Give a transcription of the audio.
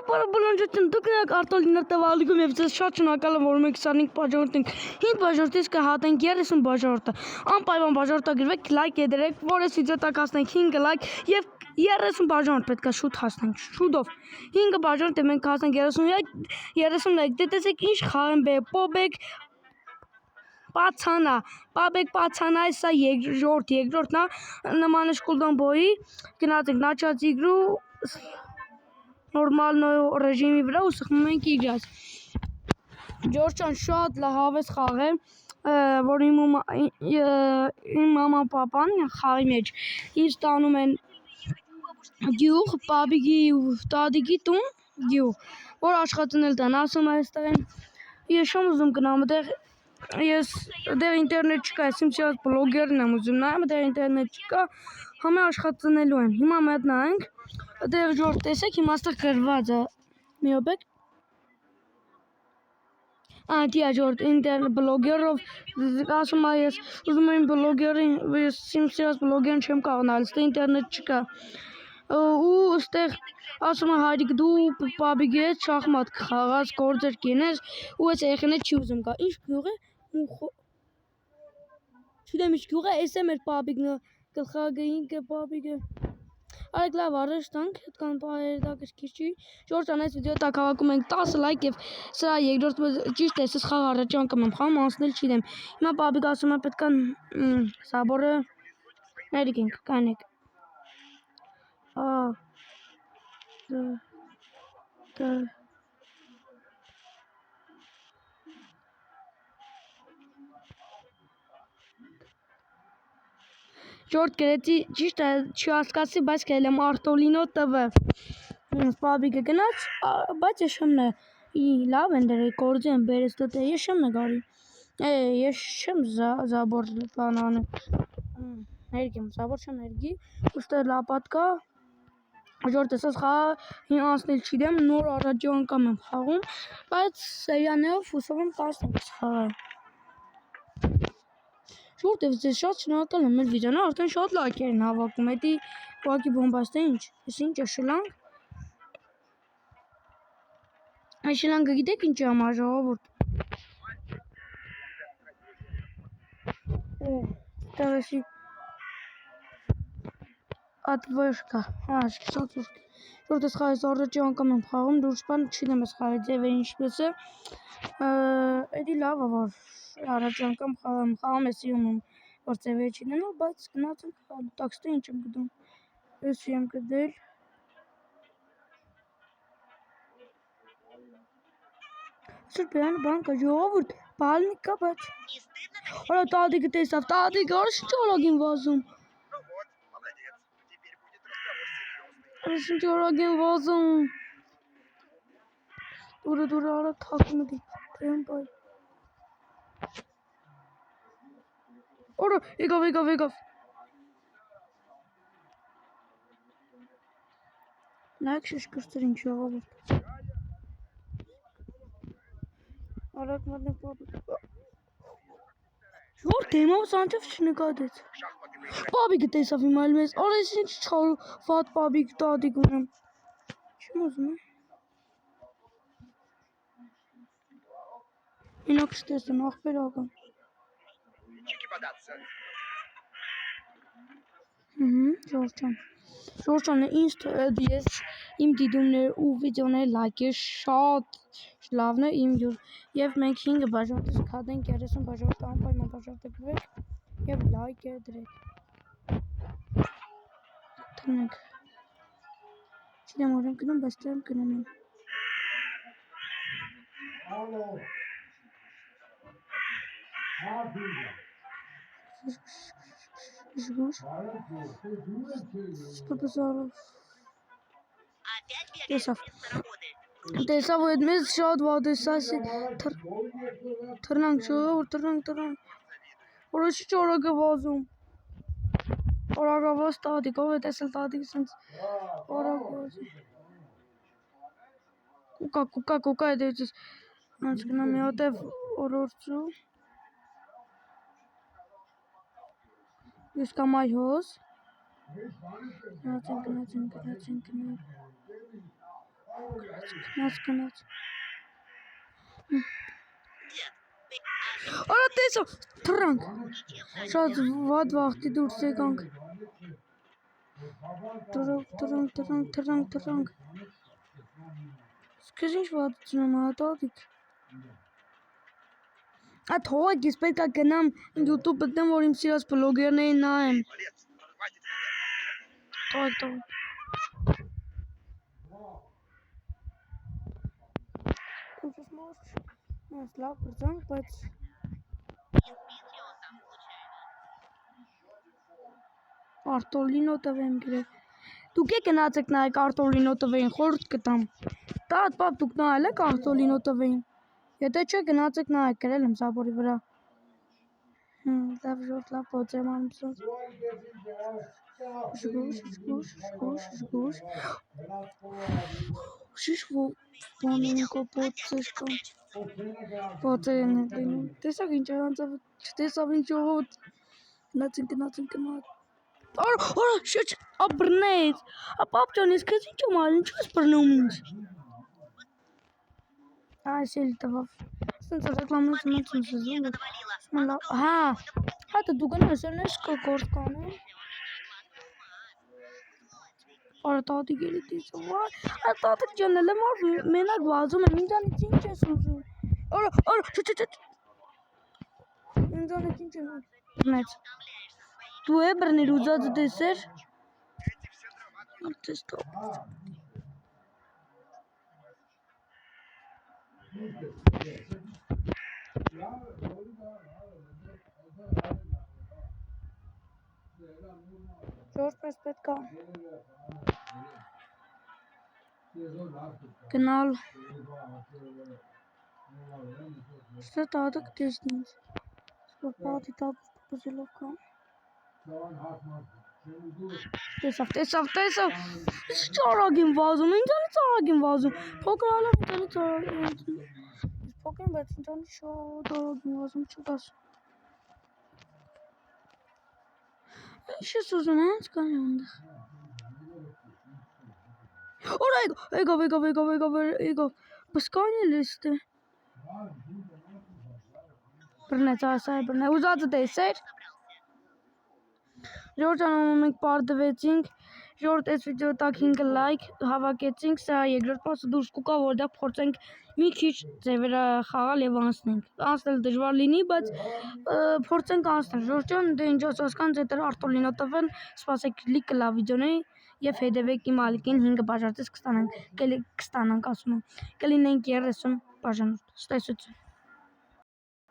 Բոլորություն դուք նայեք Արտոլիներ տվալիքում եւ ձեզ շատ շնորհակալ եմ որ մենք 25 բաժանորդ ենք 5 բաժանորդից կհատենք 30 բաժանորդը անպայման բաժանորդագրվեք լայք դրեք որը վիդեո տակ հասնենք 5 լայք եւ 30 բաժանորդ պետքա շուտ հասնենք շուտով 5 բաժանորդ մենք հասնենք 30 լայք դե տեսեք ինչ խաղեմ պոբեկ Պաբեկ պացանա սա երկրորդն է նման շկուլդոն բոյի գնացեք նաչած իգրու նորմալ ռեժիմի վրա ու սխմում ենք իգրած Ջորջան շատ լավես խաղ է որ իմ մաման պապան խաղի մեջ ինձ տանում են գյուղ պաբիգի ու տադիգի տուն գյուղ որ աշխատանել տան ասում այստեղ են ես շոմ ուզում գնամ դեղ Ես դեռ ինտերնետ չկա, ես իմ սիրած բլոգերն եմ ուզում նայեմ, դեռ ինտերնետ չկա, համը աշխատանելու են, հիմա մետ նայենք, դեռ ժորդ տեսեք, հիմա ստեղ գրված է, մի օպեք, դիա ժորդ բլոգերով, ասում ես ուզում եմ բլոգերին, ես իմ սիրած բլոգերն չեմ կաղնալ, ստեղ ինտերնետ չկա, ու ստեղ ասում է հայրիկ դու պաբիգի հետ շախմատ խաղաց գործեր կինես ու ես երեխեքները չի ուզում գա ինչ գյուղ է չգիտեմ ինչ գյուղ է էս է մեր պաբիգը գլխագին պաբիգը Արեք լավ առաջ տանք հետքան հետաքրքիր չի Ժորժան այս վիդեո տակ հավաքում ենք 10 լայք եւ սա երկրորդ ճիշտ է սս խաղ առաջ անգամ եմ խաղում անցնել չգիտեմ հիմա պաբիգ ասում է պետք է սաբորը ներիկենք կանեք Ժորդ գրեցի ճիշտ է չհասկացի բայց կել եմ Արտոլինո TV պաբիգը գնաց բայց ես շեմն է լավ են դրել գործի են բերես դե ես շեմն է գարի ես չեմ զաբոր բանանը ներգեմ զաբոր չեմ ներգի ուստը լապատկա Ժորդ էսաս խաղ անցնել չիդեմ նոր առաջի անգամ եմ խաղում բայց սերիաներով հուսով եմ 10 խաղալ Ժորդ ես ձեզ շատ շնորհակալ եմ մեր վիդեոն արդեն շատ լայքեր են հավաքում էդի ուղղակի բոմբաստ է ինչ ես ինչ է շլանք Այս շլանգը գիտեք ինչ է համար ժողովուրդ Տավեսի Ատվերկա շատ ուր Ժորդ ես խաղես առաջի անգամ եմ խաղում դուրս բան չինեմ ես խաղի ձևը ինչպես է Էդի լավ է որ առաջի անգամ խաղում ես սիրում եմ որ ձևերը չինենալ բայց գնաց եմ խաղում տաքստը ինչ եմ գդում ես եմ գդել Սուրպեան բանկա ժողովուրդ բալնիկ կա բայց Արա տադիկը տեսավ տադիկը արշ ճորագին վազում Արշ ճորագին վազում Դուրը արա թակում էդի Տեմ բայ Արա եկավ Նայք շշկրծր ինչ ժողովուրդ Արակ մատնեք պապիկ Ժորդ դեմով սանչով չնկադեց Պաբիկը տեսավ իմ այլ մեզ Արա ես ինչ չար վատ պաբիկ տադիկ ունեմ Չեմ ուզում Ինոք շտեսն աղբեր աղան Ժորջանը ինձ ես իմ դիդումներ ու վիդեոներ լայքեր շատ լավն է իմ և մենք 5 բաժանորդից կհատենք 30 բաժանորդ անպայման բաժանորդագրվեք և լայք դրեք Թնենք Չինեմ որ եմ գնում բայց դեմ գնում եմ Ժգուշ Սպապզարով Տեսավ ու էդ մեզ շատ վատ ես ասի Թրնանք շողոր թրնանք Որոշի ճորագը վազում Որագավազ տադիկ ով է տեսել տադիկ սենց Որագ վազում Կուկա է դեծես Անց գնա մի հատ է որորցու Ես կամ այ հոս Գնացենք Գնաց։ Արա տեսա, թռանք։ Շատ վատ վախտի դուրս եկանք։ Թռանք։ Սկեզ ինչ վատություն եմ հատատիք։ Թողեք, ես պետք է գնամ YouTube գտնեմ, որ իմ սիրած բլոգերներին նայեմ։ Թողեք։ Ես լավ բրձանք, բայց Արտոլինո տվեմ գրել։ Դուք եք գնացեք նայեք Արտոլինո տվեին, խորհուրդ կտամ։ Տատ, պապ, դուք նայել եք Արտոլինո տվեին։ Եթե չէ, գնացեք նայեք, գրել եմ Զաբորի վրա։ Լավ ժորտ, լավ փոծեմ ամսոց։ Շիշ բանում կոպոցեր կան։ Փոծեր են լինում։ Տեսակ ինչ անձավ, չտեսավ ինչ ժողոտ։ Գնացին։ Արա, շեչ, բռնեց։ Պապ ջան, ես քեզ ինչ եմ արել, ինչու ես բռնում ինձ։ Այս էլի տվավ։ Սենց ռեկլամից մոտ զզում։ Հա, դու գնաս ելնես գործ կանեմ։ Արա տատիկ էլի տեսա, վայ, տատիկ ջան, էլ եմ մենակ վազում եմ, ինձանից ինչ ես ուզում։ Արա, չէ։ Ինձանից ինչ եմ բռնեց։ Դու է բռներ ուզածը տեսեր։ Արտես տապ։ Որպես պետք է գնալ։ Ստե տատիկ տեսնի ինձ։ Պատի տապ բզելով կան։ Տեսավ։ Ինչ արագ եմ վազում, ինձանից արագ եմ վազում։ Փոքր ալավ ինձանից արագ եմ վազում։ Փոքր եմ, բայց ինձանից շատ արագ եմ վազում, չտաս։ Ինչ ես ուզում, հենց կան այնտեղ։ Օրա եկավ։ Բայց կան էլ էստե։ Բռնեց, ասա է բռնեց, ուզածը տեսեր։ Ժորժ անում մենք պարտվեցինք, ժորդ այս վիդեո տակ 5 լայք հավաքեցինք, սա երկրորդ մասը դուրս կուկա, որ դա փորձենք մի քիչ ձևերը խաղալ եւ անցնենք։ Անցնել դժվար լինի, բայց փորձենք անցնել։ Ժորժան, դե ինչ ասական ձեր Արտոլինո տվեն, սպասեք լիքը լավ վիդեոների եւ հետեւեք իմ ալիքին 5 բաժանած կստանանք, ասում եմ։ Կլինենք 30 բաժանորդ։ Ստեսություն։